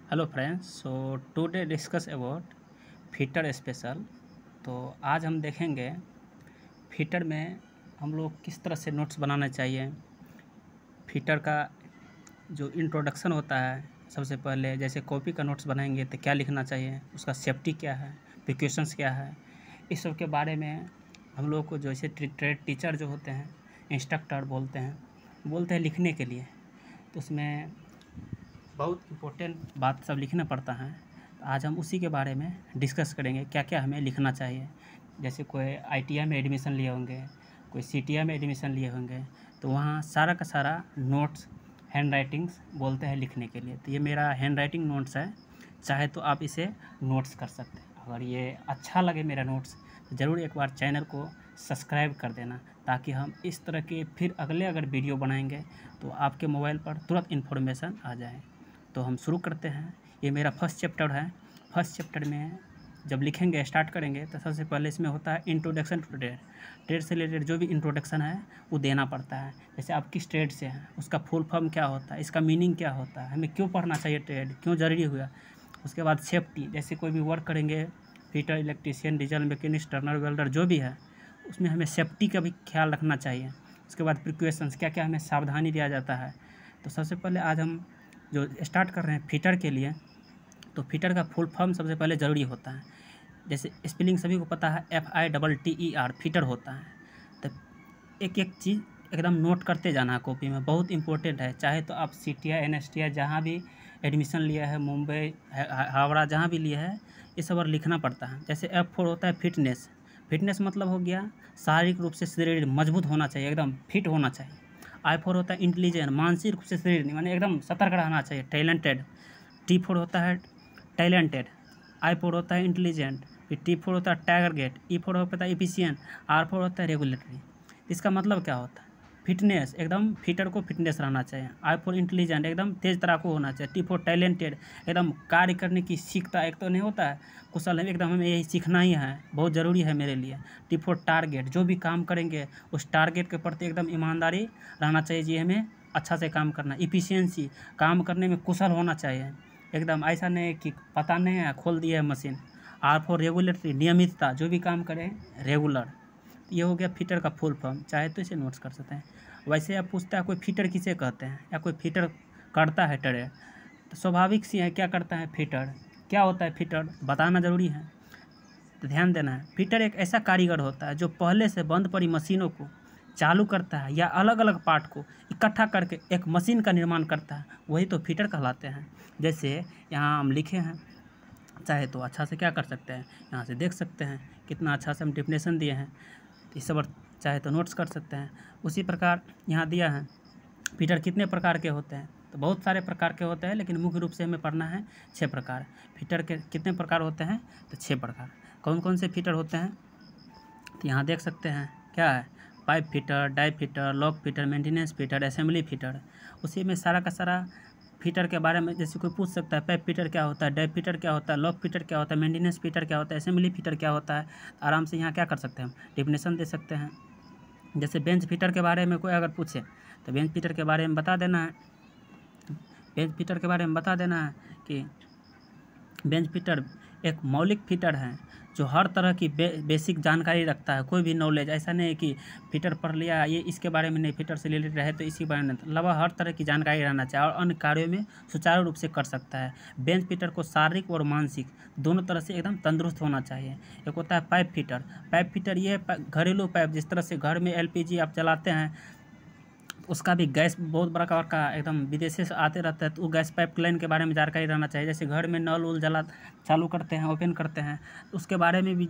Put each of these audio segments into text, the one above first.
Hello friends. Today discuss about fitter special. तो आज हम देखेंगे फिटर में हम लोग किस तरह से नोट्स बनाना चाहिए। फिटर का जो इंट्रोडक्शन होता है, सबसे पहले जैसे कॉपी का नोट्स बनाएंगे तो क्या लिखना चाहिए, उसका सेफ्टी क्या है, प्रिकॉशंस क्या है, इस सब के बारे में हम लोग को जैसे ट्रेड टीचर जो होते हैं, इंस्ट्रक्टर बोलते हैं लिखने के लिए। तो उसमें बहुत इम्पोर्टेंट बात सब लिखना पड़ता है। तो आज हम उसी के बारे में डिस्कस करेंगे, क्या क्या हमें लिखना चाहिए। जैसे कोई आईटीआई में एडमिशन लिए होंगे, कोई सीटीआई में एडमिशन लिए होंगे, तो वहाँ सारा का सारा नोट्स हैंड राइटिंग्स बोलते हैं लिखने के लिए। तो ये मेरा हैंड राइटिंग नोट्स है, चाहे तो आप इसे नोट्स कर सकते हैं। अगर ये अच्छा लगे मेरा नोट्स तो ज़रूर एक बार चैनल को सब्सक्राइब कर देना, ताकि हम इस तरह के फिर अगले अगर वीडियो बनाएंगे तो आपके मोबाइल पर तुरंत इन्फॉर्मेशन आ जाए। तो हम शुरू करते हैं। ये मेरा फर्स्ट चैप्टर है। फर्स्ट चैप्टर में जब लिखेंगे, स्टार्ट करेंगे, तो सबसे पहले इसमें होता है इंट्रोडक्शन टू ट्रेड। ट्रेड से रिलेटेड जो भी इंट्रोडक्शन है वो देना पड़ता है। जैसे आप किस ट्रेड से हैं, उसका फुल फॉर्म क्या होता है, इसका मीनिंग क्या होता है, हमें क्यों पढ़ना चाहिए, ट्रेड क्यों ज़रूरी हुआ। उसके बाद सेफ्टी, जैसे कोई भी वर्क करेंगे, fitter, electrician, diesel machinist, Turner, welder जो भी है, उसमें हमें सेफ्टी का भी ख्याल रखना चाहिए। उसके बाद प्रिकॉशंस, क्या क्या हमें सावधानी दिया जाता है। तो सबसे पहले आज हम जो स्टार्ट कर रहे हैं फिटर के लिए, तो फिटर का फुल फॉर्म सबसे पहले ज़रूरी होता है। जैसे स्पेलिंग सभी को पता है, FITTER फिटर होता है। तो एक एक चीज़ एकदम नोट करते जाना है कॉपी में, बहुत इंपॉर्टेंट है। चाहे तो आप CTI NSTI जहाँ भी एडमिशन लिया है, मुंबई, हावड़ा, जहाँ भी लिया है, ये सब और लिखना पड़ता है। जैसे F4 होता है फिटनेस। फिटनेस मतलब हो गया शारीरिक रूप से शरीर मजबूत होना चाहिए, एकदम फिट होना चाहिए। I4 होता है इंटेलिजेंट, मानसिक रूप से शरीर माने एकदम सतर्क रहना चाहिए, टैलेंटेड। T4 होता है टैलेंटेड, I4 होता है इंटेलिजेंट, फिर T4 होता है टारगेट, E4 होता है इफिशिएंट, R4 होता है रेगुलेटरी। इसका मतलब क्या होता है, फिटनेस, एकदम फिटर को फिटनेस रहना चाहिए। I4 इंटेलिजेंट, एकदम तेज तरह को होना चाहिए। T4 टैलेंटेड, एकदम कार्य करने की सीखता, एक तो नहीं होता है कुशल है, एकदम हमें यही सीखना ही है, बहुत ज़रूरी है मेरे लिए। T4 टारगेट, जो भी काम करेंगे उस टारगेट के प्रति एकदम ईमानदारी रहना चाहिए जी, हमें अच्छा से काम करना। इफिशियंसी, काम करने में कुशल होना चाहिए, एकदम ऐसा नहीं कि पता नहीं है खोल दिया है मशीन। R4 रेगुलेटरी, नियमितता, जो भी काम करें रेगुलर। ये हो गया फिटर का फुल फॉर्म, चाहे तो इसे नोट्स कर सकते हैं। वैसे आप पूछता है कोई फिटर किसे कहते हैं, या कोई फिटर करता है ट्रेड, तो स्वाभाविक सी है, क्या करता है फिटर, क्या होता है फिटर, बताना ज़रूरी है। तो ध्यान देना है, फिटर एक ऐसा कारीगर होता है जो पहले से बंद पड़ी मशीनों को चालू करता है, या अलग अलग पार्ट को इकट्ठा करके एक मशीन का निर्माण करता है, वही तो फिटर कहलाते हैं। जैसे यहाँ हम लिखे हैं, चाहे तो अच्छा से क्या कर सकते हैं, यहाँ से देख सकते हैं कितना अच्छा से हम डेफिनेशन दिए हैं। इस सब चाहे तो नोट्स कर सकते हैं। उसी प्रकार यहाँ दिया है फिटर कितने प्रकार के होते हैं, तो बहुत सारे प्रकार के होते हैं, लेकिन मुख्य रूप से हमें पढ़ना है 6 प्रकार। फिटर के कितने प्रकार होते हैं, तो 6 प्रकार। कौन कौन से फिटर होते हैं, तो यहाँ देख सकते हैं क्या है, pipe fitter, die fitter, lock fitter, maintenance fitter, assembly fitter. उसी में सारा का सारा फिटर के बारे में, जैसे कोई पूछ सकता है पाइप फिटर क्या होता है, डाई फिटर क्या होता है, लॉक फिटर क्या होता है, मेंटेनेंस फिटर क्या होता है, असेंबली फिटर क्या होता है, आराम से यहाँ क्या कर सकते हैं, हम डेफिनेशन दे सकते हैं। जैसे बेंच फिटर के बारे में कोई अगर पूछे तो बेंच फिटर के बारे में बता देना है। बेंच फिटर के बारे में बता देना है कि बेंच फिटर एक मौलिक फिटर है जो हर तरह की बेसिक जानकारी रखता है, कोई भी नॉलेज। ऐसा नहीं है कि फिटर पढ़ लिया ये इसके बारे में नहीं, फिटर से रिलेटेड रहे तो इसी बारे में, अलावा हर तरह की जानकारी रहना चाहिए और अन्य कार्यों में सुचारू रूप से कर सकता है। बेंच फिटर को शारीरिक और मानसिक दोनों तरह से एकदम तंदुरुस्त होना चाहिए। एक होता है पाइप फिटर। पाइप फिटर ये घरेलू पाइप, जिस तरह से घर में LPG आप चलाते हैं, उसका भी गैस बहुत बड़ा का एकदम विदेशी से आते रहता है, तो वो गैस पाइपलाइन के बारे में जानकारी रहना चाहिए। जैसे घर में नल उल जला चालू करते हैं, ओपन करते हैं, तो उसके बारे में भी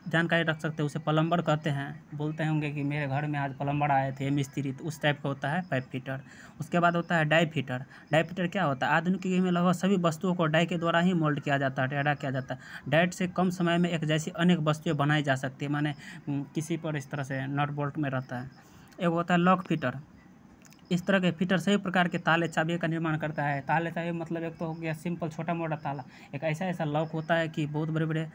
जानकारी रख सकते हैं। उसे प्लम्बर कहते हैं, बोलते होंगे कि मेरे घर में आज प्लम्बर आए थे, मिस्त्री, तो उस टाइप का होता है पाइप फिटर। उसके बाद होता है डाई फिटर। डाई फिटर क्या होता है, आधुनिक युग में लगभग सभी वस्तुओं को डाई के द्वारा ही मोल्ड किया जाता है, टेढ़ा किया जाता है। डाइट से कम समय में एक जैसी अनेक वस्तुएं बनाई जा सकती है, माने किसी पर इस तरह से नट बोल्ट में रहता है। एक होता है लॉक फिटर। इस तरह के फिटर सभी प्रकार के ताले चाबियों का निर्माण करता है। ताले चाबी मतलब एक तो हो गया सिंपल छोटा मोटा ताला, एक ऐसा ऐसा लॉक होता है कि बहुत बड़े बड़े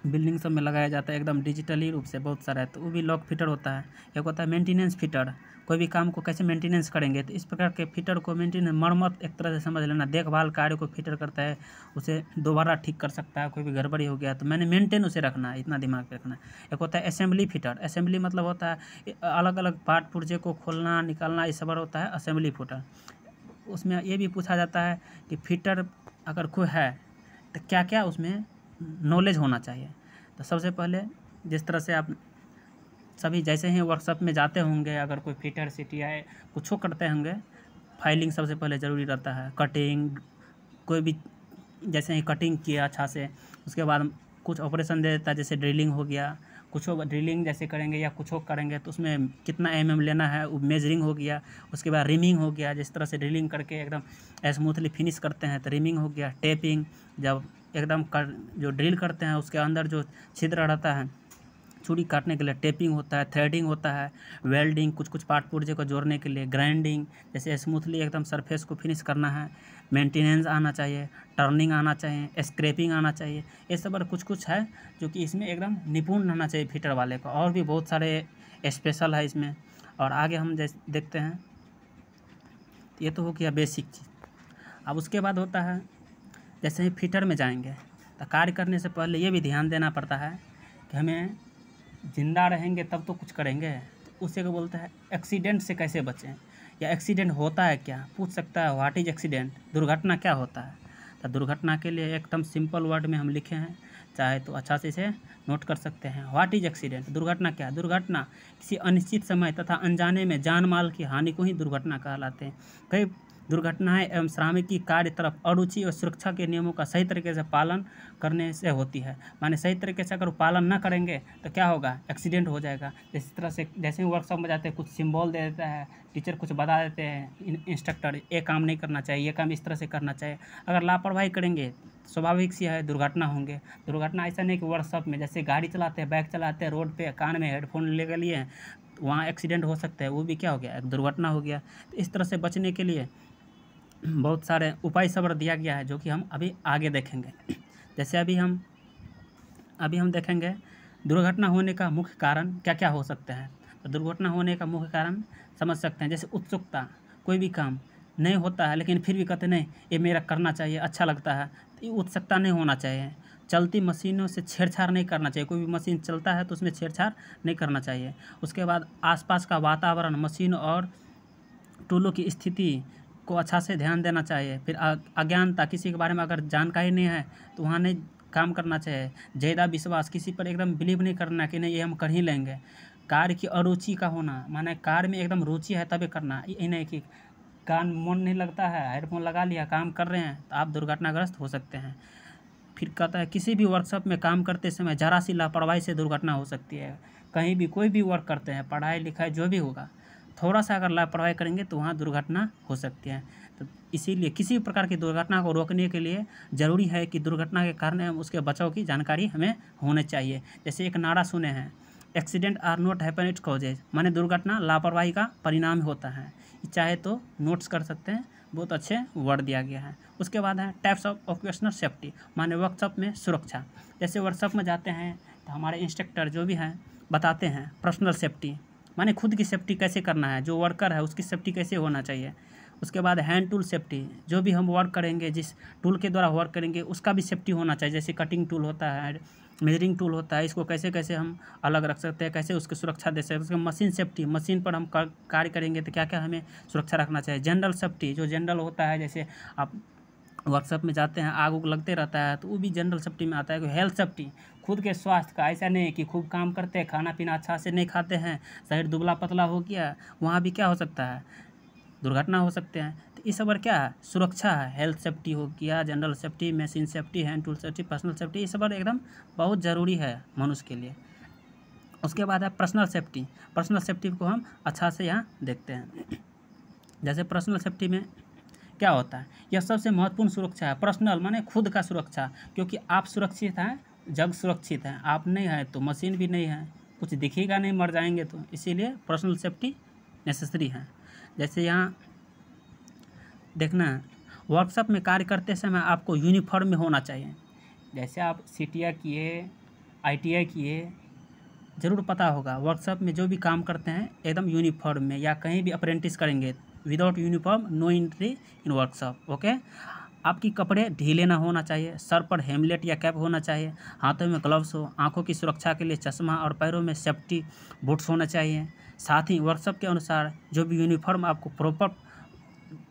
बिल्डिंग सब में लगाया जाता है एकदम डिजिटली रूप से, बहुत सारा है, तो वो भी लॉक फिटर होता है। एक होता है मेंटेनेंस फिटर, कोई भी काम को कैसे मेंटेनेंस करेंगे, तो इस प्रकार के फिटर को मेंटेनेंस मरम्मत एक तरह से समझ लेना, देखभाल कार्य को फिटर करता है, उसे दोबारा ठीक कर सकता है, कोई भी गड़बड़ी हो गया तो मैंने मेंटेन उसे रखना है, इतना दिमाग में रखना है। एक होता है असेंबली फिटर, असेंबली मतलब होता है अलग अलग पार्ट पुर्जे को खोलना निकालना, ये सब होता है असेंबली फिटर। उसमें ये भी पूछा जाता है कि फिटर अगर कोई है तो क्या क्या उसमें नॉलेज होना चाहिए। तो सबसे पहले जिस तरह से आप सभी जैसे ही वर्कशॉप में जाते होंगे, अगर कोई फिटर सीटी आए कुछ करते होंगे, फाइलिंग सबसे पहले ज़रूरी रहता है, कटिंग, कोई भी जैसे ही कटिंग किया अच्छा से, उसके बाद कुछ ऑपरेशन दे देता है, जैसे ड्रिलिंग हो गया, कुछ ड्रिलिंग जैसे करेंगे या कुछ करेंगे तो उसमें कितना लेना है वो मेजरिंग हो गया। उसके बाद रिमिंग हो गया, जिस तरह से ड्रिलिंग करके एकदम स्मूथली फिनिश करते हैं तो रिमिंग हो गया। टेपिंग, जब एकदम जो ड्रिल करते हैं उसके अंदर जो छिद्र रहता है चूड़ी काटने के लिए टेपिंग होता है। थ्रेडिंग होता है, वेल्डिंग कुछ कुछ पार्ट पुर्जे को जोड़ने के लिए, ग्राइंडिंग जैसे स्मूथली एकदम सरफेस को फिनिश करना है, मेंटेनेंस आना चाहिए, टर्निंग आना चाहिए, स्क्रैपिंग आना चाहिए। ये सब कुछ कुछ है जो कि इसमें एकदम निपुण रहना चाहिए फिटर वाले को। और भी बहुत सारे स्पेशल है इसमें, और आगे हम जैसे देखते हैं। ये तो हो गया बेसिक चीज़। अब उसके बाद होता है जैसे ही फिटर में जाएंगे तो कार्य करने से पहले ये भी ध्यान देना पड़ता है कि हमें ज़िंदा रहेंगे तब तो कुछ करेंगे, तो उसे को बोलते हैं एक्सीडेंट से कैसे बचें, या एक्सीडेंट होता है क्या, पूछ सकता है व्हाट इज एक्सीडेंट, दुर्घटना क्या होता है। तो दुर्घटना के लिए एकदम सिंपल वर्ड में हम लिखे हैं, चाहे तो अच्छा से इसे नोट कर सकते हैं। व्हाट इज एक्सीडेंट, दुर्घटना क्या, दुर्घटना किसी अनिश्चित समय तथा अनजाने में जान माल की हानि को ही दुर्घटना कहलाते हैं। कई दुर्घटनाएं एवं श्रमिक की कार्य तरफ अरुचि और सुरक्षा के नियमों का सही तरीके से पालन करने से होती है। माने सही तरीके से अगर पालन न करेंगे तो क्या होगा, एक्सीडेंट हो जाएगा। जिस तरह से जैसे ही वर्कशॉप में जाते हैं कुछ सिंबल दे देता है, टीचर कुछ बता देते हैं इंस्ट्रक्टर, ये काम नहीं करना चाहिए, ये काम इस तरह से करना चाहिए, अगर लापरवाही करेंगे स्वाभाविक सी है दुर्घटना होंगे। दुर्घटना ऐसा नहीं कि वर्कशॉप में जैसे गाड़ी चलाते हैं, बाइक चलाते हैं, रोड पे कान में हेडफोन ले लिए वहाँ एक्सीडेंट हो सकता है, वो भी क्या हो गया, एक दुर्घटना हो गया। तो इस तरह से बचने के लिए बहुत सारे उपाय सब दिया गया है जो कि हम अभी आगे देखेंगे। जैसे अभी हम देखेंगे दुर्घटना होने का मुख्य कारण क्या क्या हो सकते हैं। तो दुर्घटना होने का मुख्य कारण समझ सकते हैं, जैसे उत्सुकता, कोई भी काम नहीं होता है लेकिन फिर भी कहते नहीं ये मेरा करना चाहिए, अच्छा लगता है, तो ये उत्सुकता नहीं होना चाहिए। चलती मशीनों से छेड़छाड़ नहीं करना चाहिए, कोई भी मशीन चलता है तो उसमें छेड़छाड़ नहीं करना चाहिए। उसके बाद आसपास का वातावरण, मशीन और टूलों की स्थिति को अच्छा से ध्यान देना चाहिए। फिर अज्ञानता, किसी के बारे में अगर जानकारी नहीं है तो वहाँ नहीं काम करना चाहिए। ज़्यादा विश्वास, किसी पर एकदम बिलीव नहीं करना कि नहीं ये हम कर ही लेंगे। कार्य की अरुचि का होना, माने कार्य में एकदम रुचि है तभी करना, ये नहीं कि कान मन नहीं लगता है, हेडफोन लगा लिया काम कर रहे हैं तो आप दुर्घटनाग्रस्त हो सकते हैं। फिर कहता है किसी भी वर्कशॉप में काम करते समय ज़रा सी लापरवाही से दुर्घटना हो सकती है। कहीं भी कोई भी वर्क करते हैं, पढ़ाई लिखाई जो भी होगा, थोड़ा सा अगर लापरवाही करेंगे तो वहाँ दुर्घटना हो सकती है। तो इसीलिए किसी भी प्रकार की दुर्घटना को रोकने के लिए ज़रूरी है कि दुर्घटना के कारण उसके बचाव की जानकारी हमें होनी चाहिए। जैसे एक नारा सुने हैं, accident are not happen it's causes, माने दुर्घटना लापरवाही का परिणाम होता है। चाहे तो नोट्स कर सकते हैं, बहुत अच्छे वर्ड दिया गया है। उसके बाद है टाइप्स ऑफ ऑक्यूपेशनल सेफ्टी, माने वर्कशॉप में सुरक्षा। जैसे वर्कशॉप में जाते हैं तो हमारे इंस्ट्रक्टर जो भी हैं बताते हैं पर्सनल सेफ्टी, माने खुद की सेफ्टी कैसे करना है, जो वर्कर है उसकी सेफ्टी कैसे होना चाहिए। उसके बाद हैंड टूल सेफ्टी, जो भी हम वर्क करेंगे जिस टूल के द्वारा वर्क करेंगे उसका भी सेफ्टी होना चाहिए। जैसे कटिंग टूल होता है, मेजरिंग टूल होता है, इसको कैसे कैसे हम अलग रख सकते हैं, कैसे उसकी सुरक्षा दे सकते हैं। उसके मशीन सेफ्टी, मशीन पर हम कार्य करेंगे तो क्या क्या हमें सुरक्षा रखना चाहिए। जनरल सेफ्टी, जो जनरल होता है, जैसे आप वर्कशॉप में जाते हैं आग उग लगते रहता है तो वो भी जनरल सेफ्टी में आता है। हेल्थ सेफ्टी, खुद के स्वास्थ्य का, ऐसा नहीं कि खूब काम करते हैं खाना पीना अच्छा से नहीं खाते हैं, शरीर दुबला पतला हो गया, वहाँ भी क्या हो सकता है, दुर्घटना हो सकते हैं। तो इस सब क्या है, सुरक्षा है। हेल्थ सेफ्टी हो गया, general safety, machine safety, hand tool safety, personal safety, ये सब एकदम बहुत ज़रूरी है मनुष्य के लिए। उसके बाद है पर्सनल सेफ्टी। पर्सनल सेफ्टी को हम अच्छा से यहाँ देखते हैं। जैसे पर्सनल सेफ्टी में क्या होता है, यह सबसे महत्वपूर्ण सुरक्षा है। पर्सनल माने खुद का सुरक्षा, क्योंकि आप सुरक्षित हैं, जग सुरक्षित है, आप नहीं है तो मशीन भी नहीं है, कुछ दिखेगा नहीं, मर जाएंगे तो, इसीलिए पर्सनल सेफ्टी नेसेसरी है। जैसे यहाँ देखना है, वर्कशॉप में कार्य करते समय आपको यूनिफॉर्म में होना चाहिए। जैसे आप सीटियाँ किए, ITI किए, ज़रूर पता होगा वर्कशॉप में जो भी काम करते हैं एकदम यूनिफॉर्म में, या कहीं भी अप्रेंटिस करेंगे without uniform no entry in workshop. Okay, आपकी कपड़े ढीले ना होना चाहिए, सर पर हेमलेट या कैप होना चाहिए, हाथों में ग्लव्स हो, आंखों की सुरक्षा के लिए चश्मा और पैरों में सेफ्टी बूट्स होना चाहिए। साथ ही वर्कशॉप के अनुसार जो भी यूनिफॉर्म आपको प्रॉपर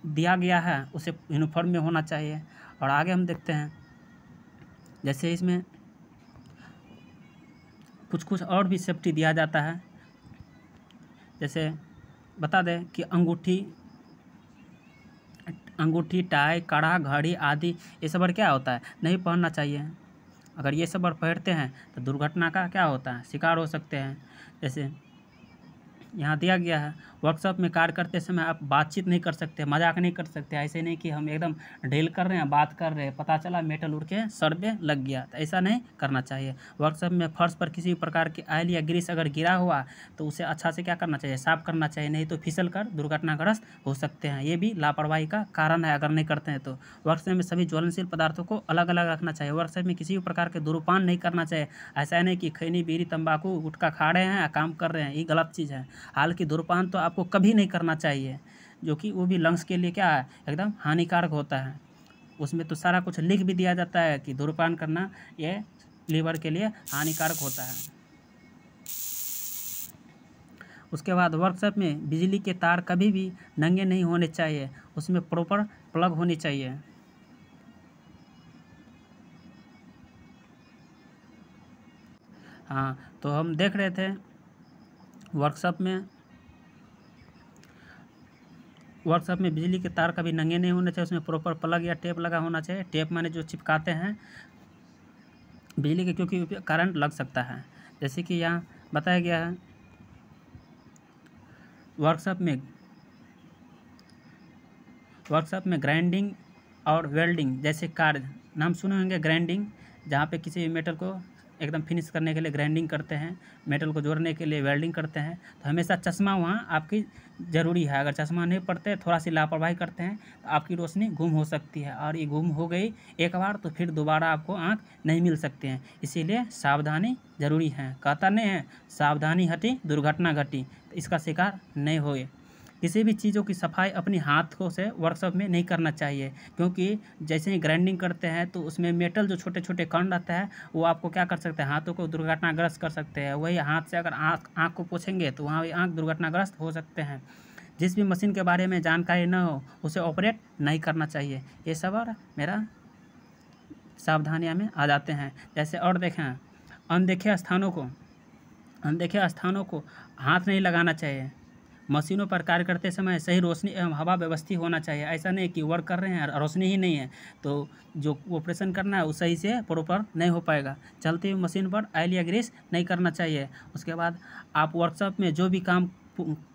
दिया गया है उसे यूनिफॉर्म में होना चाहिए। और आगे हम देखते हैं, जैसे इसमें कुछ कुछ और भी सेफ्टी दिया जाता है। जैसे बता दें कि अंगूठी, टाई, कड़ा, घड़ी आदि ये सब क्या होता है, नहीं पहनना चाहिए। अगर ये सब पहनते हैं तो दुर्घटना का क्या होता है, शिकार हो सकते हैं। जैसे यहाँ दिया गया है, वर्कशॉप में कार्य करते समय आप बातचीत नहीं कर सकते, मजाक नहीं कर सकते। ऐसे नहीं कि हम एकदम ड्रिल कर रहे हैं, बात कर रहे हैं, पता चला मेटल उड़ के सर पे लग गया, तो ऐसा नहीं करना चाहिए। वर्कशॉप में फर्श पर किसी प्रकार की ऑयल या ग्रीस अगर गिरा हुआ तो उसे अच्छा से क्या करना चाहिए, साफ करना चाहिए, नहीं तो फिसल कर दुर्घटनाग्रस्त हो सकते हैं। ये भी लापरवाही का कारण है अगर नहीं करते हैं तो। वर्कशॉप में सभी ज्वलनशील पदार्थों को अलग अलग रखना चाहिए। वर्कशॉप में किसी भी प्रकार के धूम्रपान नहीं करना चाहिए। ऐसा नहीं कि खैनी, बीड़ी, तंबाकू, गुटखा खा रहे हैं, काम कर रहे हैं, ये गलत चीज़ है। हालांकि धूम्रपान तो आपको कभी नहीं करना चाहिए, जो कि वो भी लंग्स के लिए क्या है, एकदम हानिकारक होता है। उसमें तो सारा कुछ लिख भी दिया जाता है कि धूम्रपान करना ये लीवर के लिए हानिकारक होता है। उसके बाद वर्कशॉप में बिजली के तार कभी भी नंगे नहीं होने चाहिए, उसमें प्रॉपर प्लग होनी चाहिए। हाँ, तो हम देख रहे थे वर्कशॉप में बिजली के तार कभी नंगे नहीं होने चाहिए, उसमें प्रॉपर प्लग या टेप लगा होना चाहिए। टेप माने जो चिपकाते हैं बिजली के, क्योंकि करंट लग सकता है। जैसे कि यहाँ बताया गया है, वर्कशॉप में ग्राइंडिंग और वेल्डिंग जैसे कार्य नाम सुने होंगे। ग्राइंडिंग जहाँ पे किसी भी मेटल को एकदम फिनिश करने के लिए ग्राइंडिंग करते हैं, मेटल को जोड़ने के लिए वेल्डिंग करते हैं। तो हमेशा चश्मा वहाँ आपकी ज़रूरी है। अगर चश्मा नहीं पड़ते, थोड़ा सी लापरवाही करते हैं तो आपकी रोशनी गुम हो सकती है, और ये गुम हो गई एक बार तो फिर दोबारा आपको आँख नहीं मिल सकते हैं। इसीलिए सावधानी ज़रूरी है। कहता नहीं है, सावधानी हटी दुर्घटना घटी। तो इसका शिकार नहीं होए। किसी भी चीज़ों की सफाई अपनी हाथों से वर्कशॉप में नहीं करना चाहिए, क्योंकि जैसे ही ग्राइंडिंग करते हैं तो उसमें मेटल जो छोटे छोटे कण रहता है वो आपको क्या कर सकते हैं, हाथों को दुर्घटनाग्रस्त कर सकते हैं। वही हाथ से अगर आँख को पोंछेंगे तो वहाँ भी आँख दुर्घटनाग्रस्त हो सकते हैं। जिस भी मशीन के बारे में जानकारी न हो उसे ऑपरेट नहीं करना चाहिए। ये सब और मेरा सावधानियाँ में आ जाते हैं। जैसे और देखें, अनदेखे स्थानों को हाथ नहीं लगाना चाहिए। मशीनों पर कार्य करते समय सही रोशनी एवं हवा व्यवस्थित होना चाहिए। ऐसा नहीं कि वर्क कर रहे हैं और रोशनी ही नहीं है तो जो ऑपरेशन करना है वो सही से प्रॉपर नहीं हो पाएगा। चलती हुई मशीन पर ऑयल या ग्रीस नहीं करना चाहिए। उसके बाद आप वर्कशॉप में जो भी काम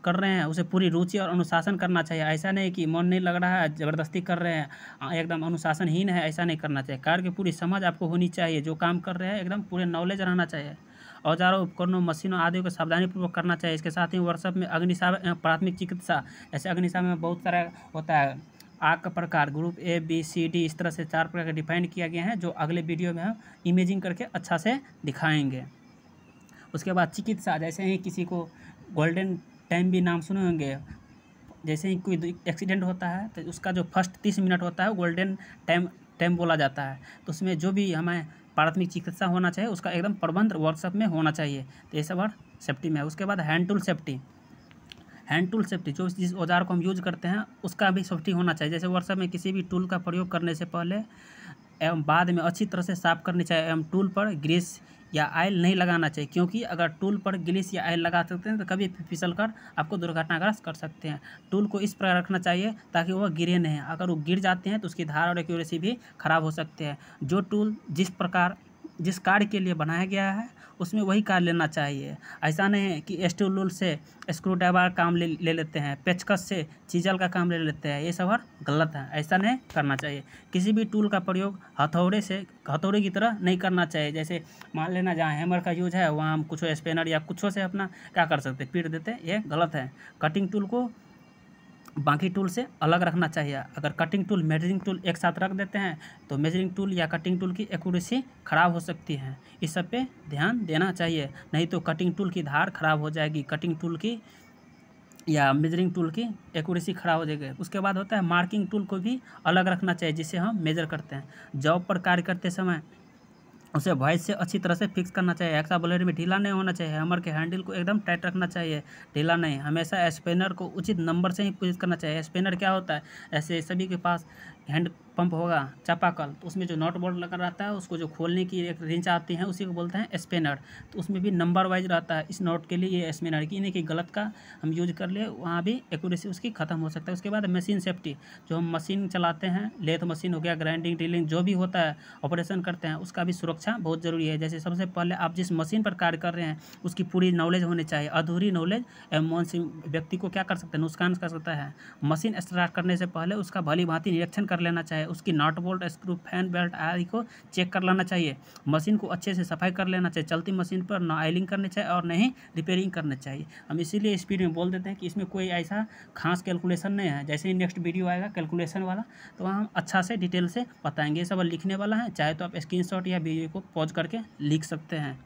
कर रहे हैं उसे पूरी रुचि और अनुशासन करना चाहिए। ऐसा नहीं कि मन नहीं लग रहा है ज़बरदस्ती कर रहे हैं, एकदम अनुशासनहीन है, ऐसा नहीं करना चाहिए। कार्य की पूरी समझ आपको होनी चाहिए, जो काम कर रहे हैं एकदम पूरे नॉलेज रहना चाहिए। औजारों, उपकरणों, मशीनों आदि को सावधानीपूर्वक करना चाहिए। इसके साथ ही वर्कशॉप में अग्निशमन एवं प्राथमिक चिकित्सा, जैसे अग्निशमन में बहुत सारा होता है, आग का प्रकार group A, B, C, D, इस तरह से 4 प्रकार के डिफाइन किया गया है, जो अगले वीडियो में हम इमेजिंग करके अच्छा से दिखाएंगे। उसके बाद चिकित्सा, जैसे ही किसी को गोल्डन टाइम भी नाम सुने होंगे। जैसे ही कोई एक्सीडेंट होता है तो उसका जो फर्स्ट 30 मिनट होता है वो गोल्डन टाइम बोला जाता है। तो उसमें जो भी हमें प्राथमिक चिकित्सा होना चाहिए उसका एकदम प्रबंध वर्कशॉप में होना चाहिए। तो ये सब और सेफ्टी में है। उसके बाद हैंड टूल सेफ्टी, जो जिस औजार को हम यूज करते हैं उसका भी सेफ्टी होना चाहिए। जैसे वर्कशॉप में किसी भी टूल का प्रयोग करने से पहले एवं बाद में अच्छी तरह से साफ करनी चाहिए, एवं टूल पर ग्रीस या ऑयल नहीं लगाना चाहिए, क्योंकि अगर टूल पर ग्रीस या ऑयल लगा सकते हैं तो कभी फिसल कर आपको दुर्घटनाग्रस्त कर सकते हैं। टूल को इस प्रकार रखना चाहिए ताकि वह गिरे नहीं। अगर वो गिर जाते हैं तो उसकी धार और एक्यूरेसी भी खराब हो सकते हैं। जो टूल जिस कार्य के लिए बनाया गया है उसमें वही कार्य लेना चाहिए। ऐसा नहीं है कि स्टील रूल से स्क्रू ड्राइवर काम ले लेते हैं, पेचकस से चीजल का काम ले लेते हैं, ये सब और गलत है। ऐसा नहीं करना चाहिए। किसी भी टूल का प्रयोग हथौड़े की तरह नहीं करना चाहिए। जैसे मान लेना जहाँ हैमर का यूज है वहाँ हम कुछ स्पेनर या कुछों से अपना क्या कर सकते हैं, पीट देते हैं, ये गलत है। कटिंग टूल को बाकी टूल से अलग रखना चाहिए। अगर कटिंग टूल मेजरिंग टूल एक साथ रख देते हैं तो मेजरिंग टूल या कटिंग टूल की एक्यूरेसी ख़राब हो सकती है। इस सब पे ध्यान देना चाहिए, नहीं तो कटिंग टूल की धार ख़राब हो जाएगी, कटिंग टूल की या मेजरिंग टूल की एक्यूरेसी ख़राब हो जाएगी। उसके बाद होता है मार्किंग टूल को भी अलग रखना चाहिए, जिसे हम मेजर करते हैं। जॉब पर कार्य करते समय उसे वॉइस से अच्छी तरह से फिक्स करना चाहिए। एक्सा ब्लेड में ढीला नहीं होना चाहिए। हैमर के हैंडल को एकदम टाइट रखना चाहिए, ढीला नहीं। हमेशा स्पिनर को उचित नंबर से ही पुश करना चाहिए। स्पिनर क्या होता है, ऐसे सभी के पास हैंड पंप होगा चापाकल, तो उसमें जो नॉट बोल्ट लगा रहता है उसको जो खोलने की एक रिंच आती है उसी को बोलते हैं स्पिनर। तो उसमें भी नंबर वाइज रहता है। इस नॉट के लिए ये स्पिनर की नहीं कि गलत का हम यूज कर ले, वहाँ भी एक्यूरेसी उसकी ख़त्म हो सकता है। उसके बाद मशीन सेफ्टी, जो हम मशीन चलाते हैं, लेथ मशीन हो गया, ग्राइंडिंग ड्रिलिंग जो भी होता है ऑपरेशन करते हैं, उसका भी सुरक्षा बहुत ज़रूरी है। जैसे सबसे पहले आप जिस मशीन पर कार्य कर रहे हैं उसकी पूरी नॉलेज होनी चाहिए। अधूरी नॉलेज व्यक्ति को क्या कर सकता है, नुकसान कर सकता है। मशीन स्टार्ट करने से पहले उसका भली भांति निरीक्षण कर लेना चाहिए। उसकी nut bolt screw fan belt आदि को चेक कर लेना चाहिए। मशीन को अच्छे से सफाई कर लेना चाहिए। चलती मशीन पर न ऑयलिंग करनी चाहिए और नहीं रिपेयरिंग करनी चाहिए। हम इसीलिए स्पीड में बोल देते हैं कि इसमें कोई ऐसा खास कैलकुलेशन नहीं है। जैसे ही नेक्स्ट वीडियो आएगा कैलकुलेशन वाला, तो वहाँ हम अच्छा से डिटेल से बताएंगे। ये सब लिखने वाला है, चाहे तो आप स्क्रीनशॉट या वीडियो को पॉज करके लिख सकते हैं।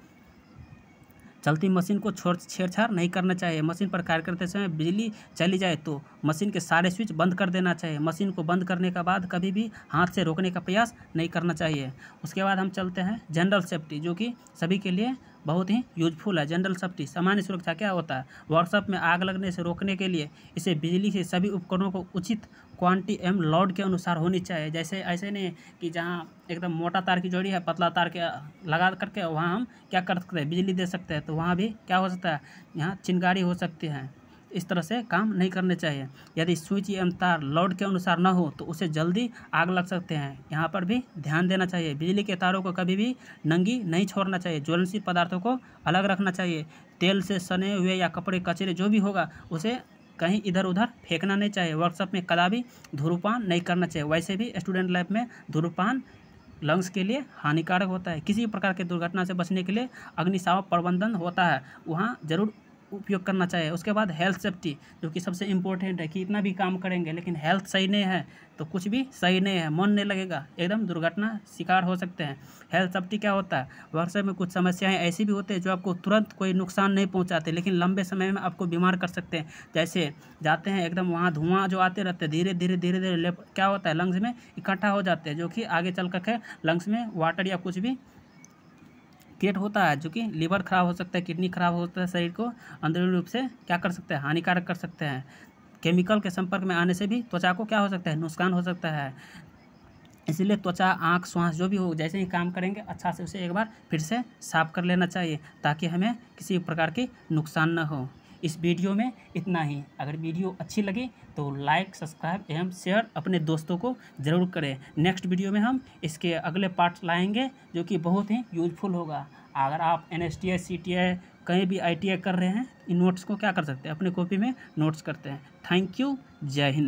चलती मशीन को छेड़छाड़ नहीं करना चाहिए। मशीन पर कार्य करते समय बिजली चली जाए तो मशीन के सारे स्विच बंद कर देना चाहिए। मशीन को बंद करने के बाद कभी भी हाथ से रोकने का प्रयास नहीं करना चाहिए। उसके बाद हम चलते हैं जनरल सेफ्टी, जो कि सभी के लिए बहुत ही यूजफुल है। जनरल सेफ्टी सामान्य सुरक्षा क्या होता है, वर्कशॉप में आग लगने से रोकने के लिए इसे बिजली के सभी उपकरणों को उचित क्वांटिटी एवं लोड के अनुसार होनी चाहिए। जैसे ऐसे नहीं कि जहाँ एकदम मोटा तार की जोड़ी है, पतला तार के लगा करके वहाँ हम क्या कर सकते हैं, बिजली दे सकते हैं, तो वहाँ भी क्या हो सकता है, यहाँ चिंगारी हो सकती है। इस तरह से काम नहीं करने चाहिए। यदि स्विच एवं तार लोड के अनुसार न हो तो उसे जल्दी आग लग सकते हैं, यहाँ पर भी ध्यान देना चाहिए। बिजली के तारों को कभी भी नंगी नहीं छोड़ना चाहिए। ज्वलनशील पदार्थों को अलग रखना चाहिए। तेल से सने हुए या कपड़े कचरे जो भी होगा उसे कहीं इधर उधर फेंकना नहीं चाहिए। वर्कशॉप में कदापि धूम्रपान नहीं करना चाहिए। वैसे भी स्टूडेंट लाइफ में धूम्रपान लंग्स के लिए हानिकारक होता है। किसी प्रकार के दुर्घटना से बचने के लिए अग्निशामक प्रबंधन होता है, वहाँ जरूर उपयोग करना चाहिए। उसके बाद हेल्थ सेफ्टी, जो कि सबसे इम्पोर्टेंट है कि इतना भी काम करेंगे लेकिन हेल्थ सही नहीं है तो कुछ भी सही नहीं है, मन नहीं लगेगा, एकदम दुर्घटना शिकार हो सकते हैं। हेल्थ सेफ्टी क्या होता है, वर्कशॉप में कुछ समस्याएं ऐसी भी होती है जो आपको तुरंत कोई नुकसान नहीं पहुंचाते लेकिन लंबे समय में आपको बीमार कर सकते हैं। जैसे जाते हैं एकदम वहाँ धुआं जो आते रहते हैं धीरे धीरे क्या होता है, लंग्स में इकट्ठा हो जाते हैं, जो कि आगे चल कर लंग्स में वाटर या कुछ भी क्रिएट होता है, जो कि लीवर खराब हो सकता है, किडनी खराब हो सकता है, शरीर को अंदरूनी रूप से क्या कर सकते हैं, हानिकारक कर सकते हैं। केमिकल के संपर्क में आने से भी त्वचा को क्या हो सकता है, नुकसान हो सकता है। इसलिए त्वचा, आँख, श्वास जो भी हो, जैसे ही काम करेंगे अच्छा से उसे एक बार फिर से साफ कर लेना चाहिए ताकि हमें किसी प्रकार की नुकसान न हो। इस वीडियो में इतना ही। अगर वीडियो अच्छी लगी तो लाइक, सब्सक्राइब एवं शेयर अपने दोस्तों को ज़रूर करें। नेक्स्ट वीडियो में हम इसके अगले पार्ट लाएंगे जो कि बहुत ही यूजफुल होगा। अगर आप NSTI, CTI कहीं भी ITI कर रहे हैं, इन नोट्स को क्या कर सकते हैं, अपने कॉपी में नोट्स करते हैं। थैंक यू, जय हिंद।